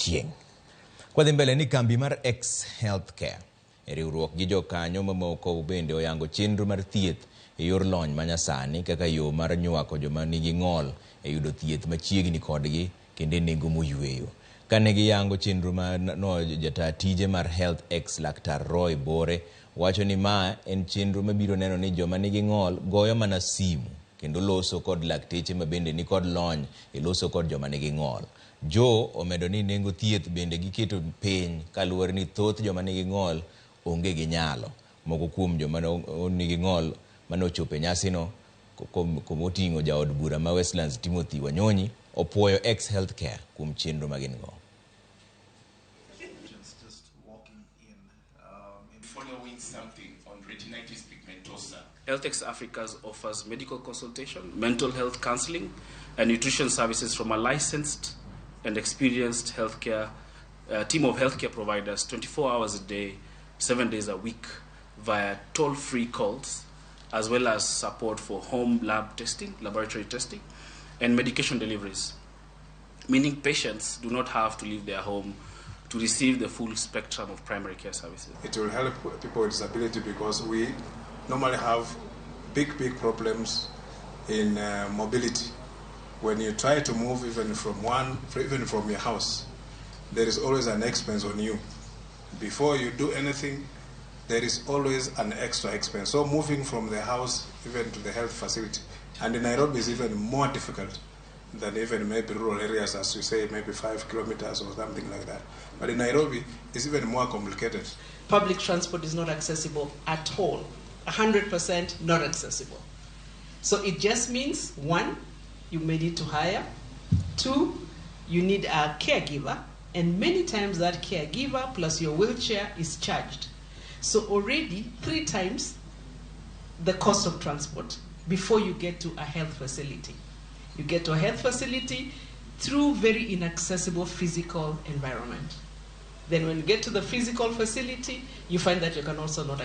chieng'. Kwadhi mbele ni kambi mar X Healthcare Riwruok gi jokanyo mamoko bende oyango chenro mar thieth e yor lony manyasani kaka yo mar nywako joma nigi ng'ol e yudo thieth machiegni kodgi kendo nengo moyweyo. Kane giyango chenro no jata tije mar Health X Laktar Roy Bore wacho ni ma en chenro mabiro neno ni joma nigi ng'ol goyo mana simu kendo loso kod lakteche mabende ni kod lony e loso kod joma nigi ng'ol. Omedo ni nengo thieth bende giketo piny kaluwore ni thoth joma nigi ng'ol onge gi nyalo. Moko kuom joma nigi ng'ol manochopo e nyasino komoting'o jaod bura ma Westlands Timothy Wanyonyi opuoyo X Healthcare kuom chenro magin go. Following something on retinitis pigmentosa. HealthX Africa offers medical consultation, mental health counseling, and nutrition services from a licensed and experienced healthcare team of healthcare providers 24 hours a day, 7 days a week via toll-free calls, as well as support for home lab testing, laboratory testing, and medication deliveries, meaning patients do not have to leave their home to receive the full spectrum of primary care services. It will help people with disability because we normally have big problems in mobility. When you try to move even from your house, there is always an expense on you. Before you do anything, there is always an extra expense. So moving from the house even to the health facility, and in Nairobi is even more difficult than even maybe rural areas, as you say, maybe 5 kilometers or something like that. But in Nairobi, it's even more complicated. Public transport is not accessible at all. 100% not accessible. So it just means, 1, you may need to hire. 2, you need a caregiver. And many times that caregiver plus your wheelchair is charged. So already 3 times the cost of transport before you get to a health facility. You get to a health facility through very inaccessible physical environment. Then when you get to the physical facility, you find that you can also not